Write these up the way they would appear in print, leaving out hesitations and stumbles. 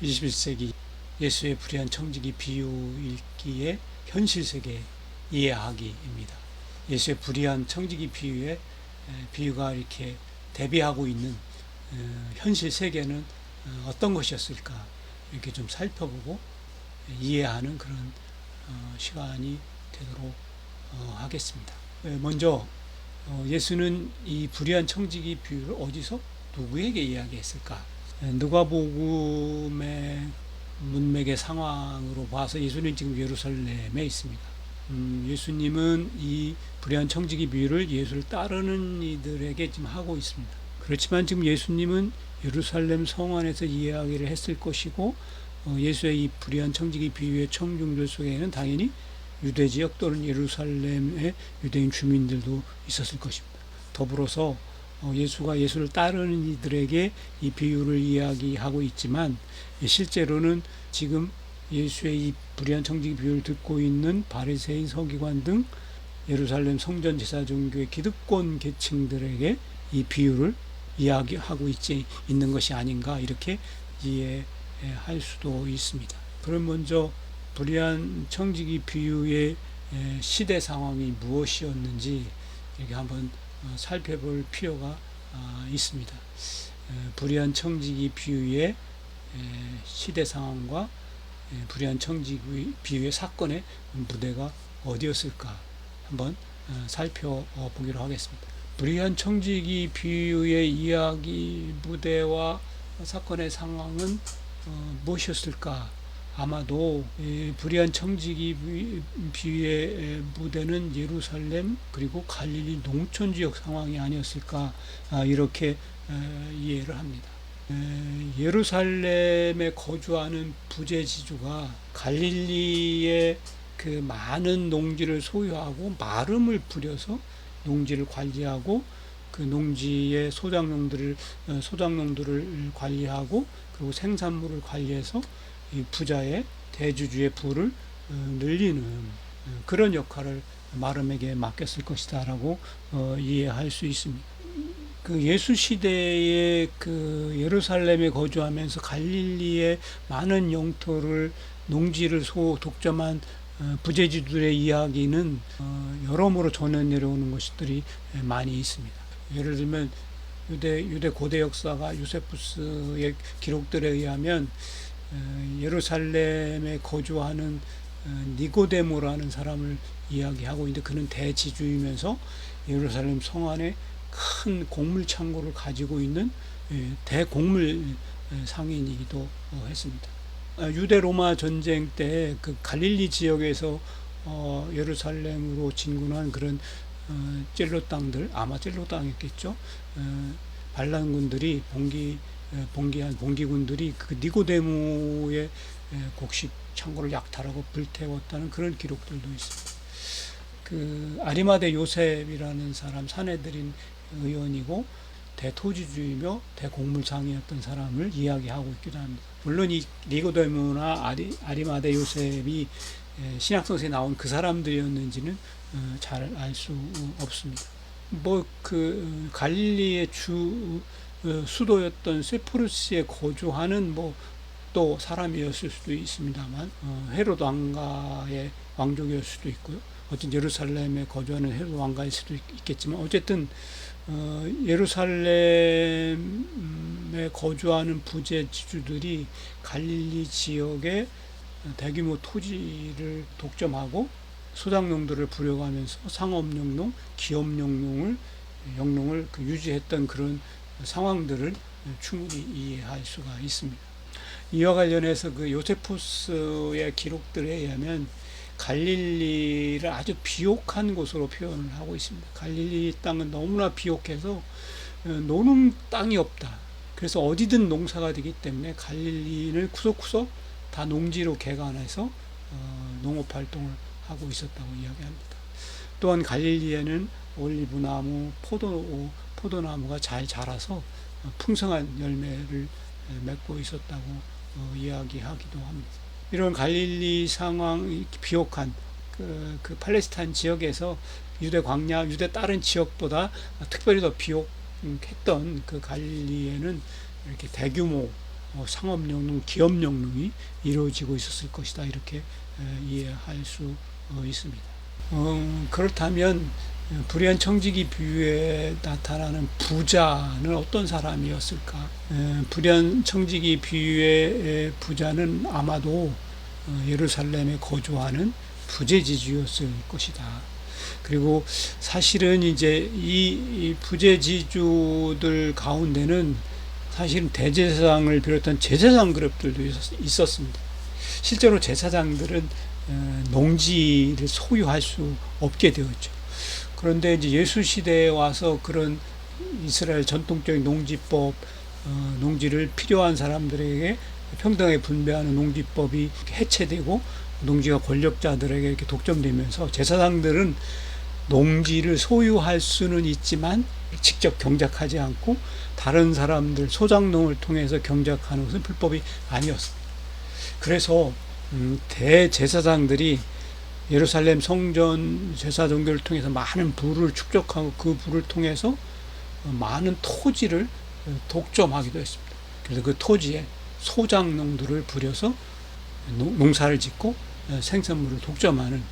21세기 예수의 불의한 청지기 비유 읽기의 현실 세계 이해하기입니다. 예수의 불의한 청지기 비유가 이렇게 대비하고 있는 현실 세계는 어떤 것이었을까 이렇게 좀 살펴보고 이해하는 그런 시간이 되도록 하겠습니다. 먼저 예수는 이 불의한 청지기 비유를 어디서 누구에게 이야기했을까? 누가복음의 문맥의 상황으로 봐서 예수는 지금 예루살렘에 있습니다. 예수님은 이 불의한 청지기 비유를 예수를 따르는 이들에게 지금 하고 있습니다. 그렇지만 지금 예수님은 예루살렘 성 안에서 이야기를 했을 것이고, 예수의 이 불의한 청지기 비유의 청중들 속에는 당연히 유대 지역 또는 예루살렘의 유대인 주민들도 있었을 것입니다. 더불어서 예수가 예수를 따르는 이들에게 이 비유를 이야기하고 있지만, 실제로는 지금 예수의 이 불의한 청지기 비유를 듣고 있는 바리새인, 서기관 등 예루살렘 성전 제사 종교의 기득권 계층들에게 이 비유를 이야기하고 있는 것이 아닌가, 이렇게 이해할 수도 있습니다. 그럼 먼저 불의한 청지기 비유의 시대 상황이 무엇이었는지 이렇게 한번 살펴볼 필요가 있습니다. 불의한 청지기 비유의 시대 상황과 불의한 청지기 비유의 사건의 무대가 어디였을까 한번 살펴보기로 하겠습니다. 불의한 청지기 비유의 이야기 무대와 사건의 상황은 무엇이었을까? 아마도 불의한 청지기 비유의 무대는 예루살렘 그리고 갈릴리 농촌 지역 상황이 아니었을까, 이렇게 이해를 합니다. 예루살렘에 거주하는 부재지주가 갈릴리의 그 많은 농지를 소유하고 마름을 부려서 농지를 관리하고 그 농지의 소작농들을 관리하고 그리고 생산물을 관리해서 이 부자의 대주주의 부를 늘리는 그런 역할을 마름에게 맡겼을 것이다라고 이해할 수 있습니다. 그 예수 시대에 그 예루살렘에 거주하면서 갈릴리의 많은 영토를 농지를 독점한 부재주들의 이야기는 여러모로 전해 내려오는 것들이 많이 있습니다. 예를 들면 유대 고대 역사가 요세푸스의 기록들에 의하면 예루살렘에 거주하는 니고데모라는 사람을 이야기하고 있는데, 그는 대지주이면서 예루살렘 성 안에 큰 곡물 창고를 가지고 있는 대곡물 상인이기도 했습니다. 유대 로마 전쟁 때 그 갈릴리 지역에서 예루살렘으로 진군한 그런 찔로 땅들, 아마 찔로 땅이었겠죠. 반란군들이 봉기군들이 그 니고데모의 곡식 창고를 약탈하고 불태웠다는 그런 기록들도 있습니다. 그 아리마대 요셉이라는 사람, 사내들인 의원이고 대토지주이며 대곡물상이었던 사람을 이야기하고 있기도 합니다. 물론 이 니고데모나 아리마대 요셉이 신약성서에 나온 그 사람들이었는지는 잘 알 수 없습니다. 그 갈릴리의 수도였던 세푸르스에 거주하는 또 사람이었을 수도 있습니다만, 헤롯 왕가의 왕족이었을 수도 있고요. 어쨌든 예루살렘에 거주하는 헤롯 왕가일 수도 있겠지만, 어쨌든 예루살렘에 거주하는 부재지주들이 갈릴리 지역의 대규모 토지를 독점하고 소작농들을 부려가면서 상업영농, 기업영농을 유지했던 그런 상황들을 충분히 이해할 수가 있습니다. 이와 관련해서 그 요세푸스의 기록들에 의하면 갈릴리를 아주 비옥한 곳으로 표현을 하고 있습니다. 갈릴리 땅은 너무나 비옥해서 노는 땅이 없다. 그래서 어디든 농사가 되기 때문에 갈릴리를 구석구석 다 농지로 개간해서 농업 활동을 하고 있었다고 이야기합니다. 또한 갈릴리에는 올리브나무, 포도나무가 잘 자라서 풍성한 열매를 맺고 있었다고 이야기하기도 합니다. 이런 갈릴리 상황, 비옥한 그 팔레스타인 지역에서 유대 다른 지역보다 특별히 더 비옥했던 그 갈릴리에는 이렇게 대규모 상업영농, 기업영농이 이루어지고 있었을 것이다. 이렇게 이해할 수 있습니다. 그렇다면 불의한 청지기 비유에 나타나는 부자는 어떤 사람이었을까? 불의한 청지기 비유의 부자는 아마도 예루살렘에 거주하는 부재지주였을 것이다. 그리고 사실은 이제 이 부재지주들 가운데는 사실은 대제사장을 비롯한 제사장 그룹들도 있었습니다. 실제로 제사장들은 농지를 소유할 수 없게 되었죠. 그런데 이제 예수 시대에 와서 그런 이스라엘 전통적인 농지법, 농지를 필요한 사람들에게 평등하게 분배하는 농지법이 해체되고 농지가 권력자들에게 이렇게 독점되면서 제사장들은 농지를 소유할 수는 있지만 직접 경작하지 않고 다른 사람들 소작농을 통해서 경작하는 것은 불법이 아니었습니다. 그래서 대제사장들이 예루살렘 성전 제사 종교를 통해서 많은 부를 축적하고 그 부를 통해서 많은 토지를 독점하기도 했습니다. 그래서 그 토지에 소작농들을 부려서 농사를 짓고 생산물을 독점하는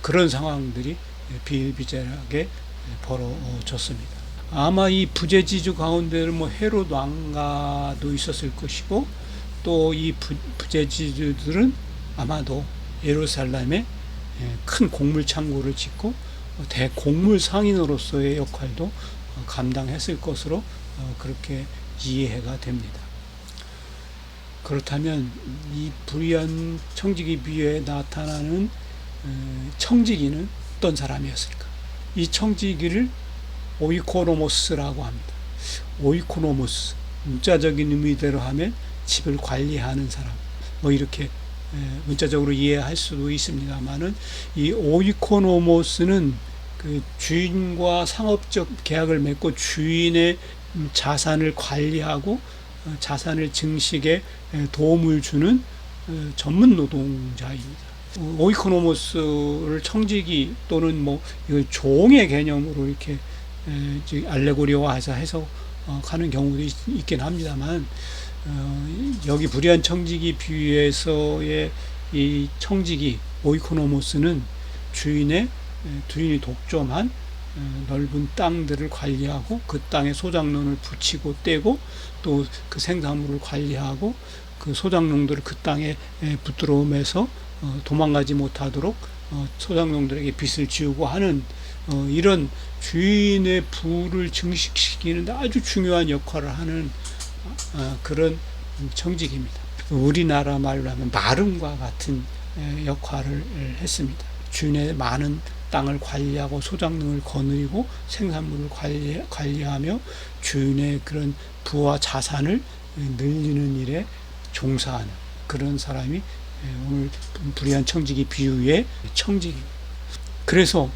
그런 상황들이 비일비재하게 벌어졌습니다. 아마 이 부재지주 가운데는 헤롯 왕가도 있었을 것이고 또 이 부재지주들은 아마도 예루살렘에 큰 곡물 창고를 짓고 대곡물 상인으로서의 역할도 감당했을 것으로 그렇게 이해가 됩니다. 그렇다면 이 불의한 청지기 비유에 나타나는 청지기는 어떤 사람이었을까? 이 청지기를 오이코노모스라고 합니다. 오이코노모스, 문자적인 의미대로 하면 집을 관리하는 사람, 이렇게 문자적으로 이해할 수도 있습니다만은 이 오이코노모스는 그 주인과 상업적 계약을 맺고 주인의 자산을 관리하고 자산을 증식에 도움을 주는 전문 노동자입니다. 오이코노모스를 청지기 또는 이걸 종의 개념으로 이렇게 알레고리화해서 해석하는 경우도 있긴 합니다만, 여기 불의한 청지기 비유에서의 이 청지기 오이코노모스는 주인이 독점한 넓은 땅들을 관리하고 그 땅에 소작농을 붙이고 떼고 또 그 생산물을 관리하고 그 소작농들을 그 땅에 붙들어오면서 도망가지 못하도록 소작농들에게 빚을 지우고 하는 이런 주인의 부를 증식시키는데 아주 중요한 역할을 하는 그런 청지기입니다. 우리나라 말로 하면 마름과 같은 역할을 했습니다. 주인의 많은 땅을 관리하고 소작농을 거느리고 생산물을 관리하며 주인의 그런 부와 자산을 늘리는 일에 종사하는 그런 사람이 오늘 불의한 청지기 비유의 청지기입니다. 그래서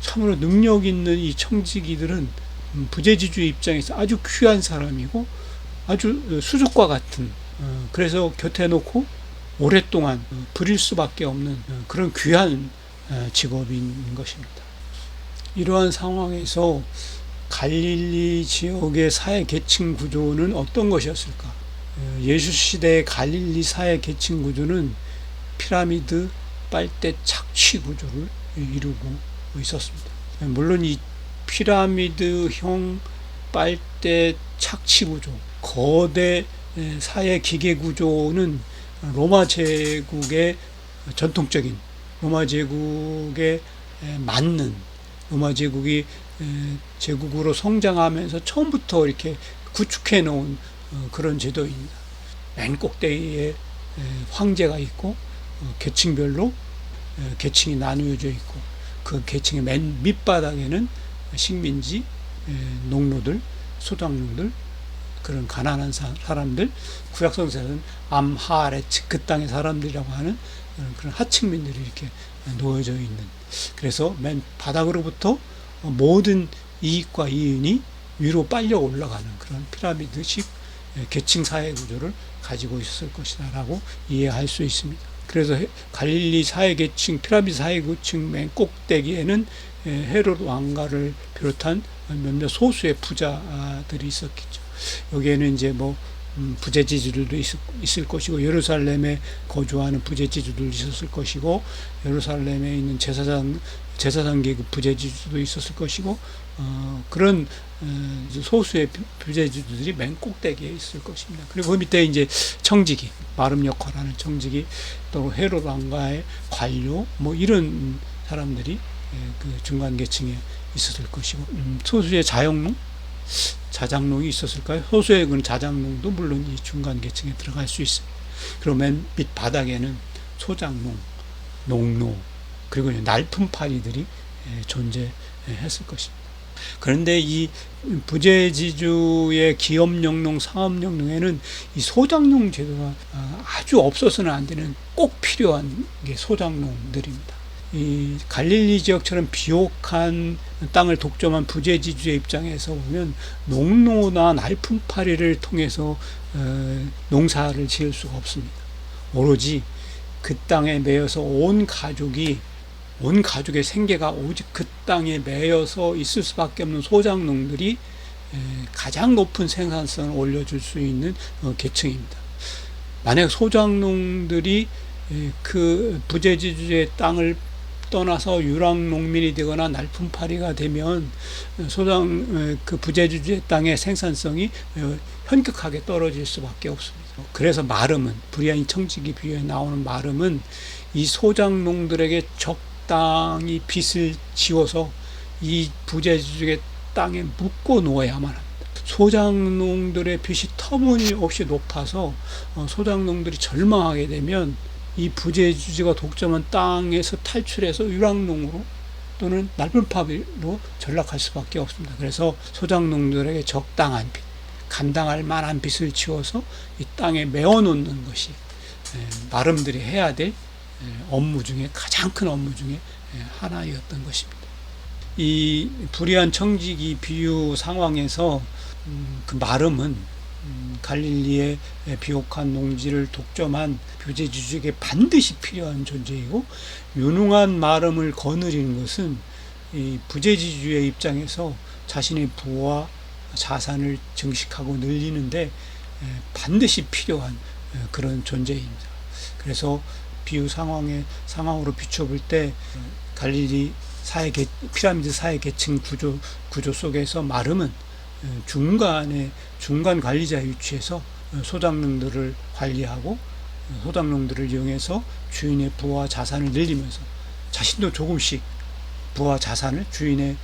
참으로 능력 있는 이 청지기들은 부재지주의 입장에서 아주 귀한 사람이고 아주 수족과 같은, 그래서 곁에 놓고 오랫동안 부릴 수밖에 없는 그런 귀한 직업인 것입니다. 이러한 상황에서 갈릴리 지역의 사회 계층 구조는 어떤 것이었을까? 예수 시대의 갈릴리 사회 계층 구조는 피라미드, 빨대, 착취 구조를 이루고 있었습니다. 물론 이 피라미드형 빨대 착취 구조, 거대 사회 기계 구조는 로마 제국의 전통적인 로마 제국에 맞는, 로마 제국이 제국으로 성장하면서 처음부터 이렇게 구축해 놓은 그런 제도입니다. 맨 꼭대기에 황제가 있고 계층별로 계층이 나누어져 있고 그 계층의 맨 밑바닥에는 식민지, 농노들, 소작농들, 그런 가난한 사람들, 구약성서에서는 암하레츠, 그 땅의 사람들이라고 하는 그런 하층민들이 이렇게 놓여져 있는, 그래서 맨 바닥으로부터 모든 이익과 이윤이 위로 빨려 올라가는 그런 피라미드식 계층 사회 구조를 가지고 있었을 것이다 라고 이해할 수 있습니다. 그래서 갈릴리 사회 계층, 피라미드 사회 계층 맨 꼭대기에는 헤롯 왕가를 비롯한 몇몇 소수의 부자들이 있었겠죠. 여기에는 이제 부재지주들도 있을 것이고, 예루살렘에 거주하는 부재지주도 있었을 것이고, 예루살렘에 있는 제사장 계급 부재지주도 있었을 것이고, 그런 소수의 부재지주들이 맨 꼭대기에 있을 것입니다. 그리고 그 밑에 이제 청지기, 마름 역할하는 청지기, 또 헤롯 왕가의 관료, 뭐 이런 사람들이 그 중간 계층에 있었을 것이고, 소수의 자장농이 있었을까요? 소수의 그 자장농도 물론 이 중간 계층에 들어갈 수 있어요. 그리고 맨 밑 바닥에는 소장농, 농노, 그리고 날품파리들이 존재했을 것입니다. 그런데 이 부재지주의 기업영농, 상업영농에는 이 소장농 제도가 아주 없어서는 안 되는 꼭 필요한 게 소장농들입니다. 이 갈릴리 지역처럼 비옥한 땅을 독점한 부재지주의 입장에서 보면 농노나 날품팔이를 통해서 농사를 지을 수가 없습니다. 오로지 그 땅에 매여서 온 가족의 생계가 오직 그 땅에 매여서 있을 수밖에 없는 소장농들이 가장 높은 생산성을 올려줄 수 있는 계층입니다. 만약 소장농들이 그 부재지주의 땅을 떠나서 유랑농민이 되거나 날품팔이가 되면 그 부재지주의 땅의 생산성이 현격하게 떨어질 수밖에 없습니다. 그래서 마름은, 브리아인 청지기 비유에 나오는 마름은 이 소장농들에게 적당히 빚을 지워서 이 부재지주의 땅에 묶어 놓아야만 합니다. 소장농들의 빚이 터무니없이 높아서 소장농들이 절망하게 되면 이 부재지주가 독점한 땅에서 탈출해서 유랑농으로 또는 날품파비로 전락할 수밖에 없습니다. 그래서 소장농들에게 적당한 빚, 감당할 만한 빚을 지어서 이 땅에 메어놓는 것이 마름들이 해야 될 업무 중에 가장 큰 업무 중에 하나였던 것입니다. 이 불의한 청지기 비유 상황에서 그 마름은 갈릴리의 비옥한 농지를 독점한 부재지주에게 반드시 필요한 존재이고, 유능한 마름을 거느리는 것은 이 부재지주의 입장에서 자신의 부와 자산을 증식하고 늘리는데 반드시 필요한 그런 존재입니다. 그래서 비유 상황으로 비춰볼 때 갈릴리 피라미드 사회 계층 구조 속에서 마름은 중간 관리자의 위치에서 소장농들을 관리하고 소장농들을 이용해서 주인의 부와 자산을 늘리면서 자신도 조금씩 부와 자산을 주인의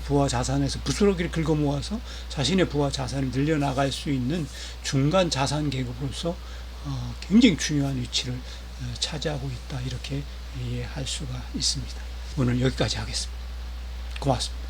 부와 자산에서 부스러기를 긁어 모아서 자신의 부와 자산을 늘려나갈 수 있는 중간 자산 계급으로서 굉장히 중요한 위치를 차지하고 있다, 이렇게 이해할 수가 있습니다. 오늘 여기까지 하겠습니다. 고맙습니다.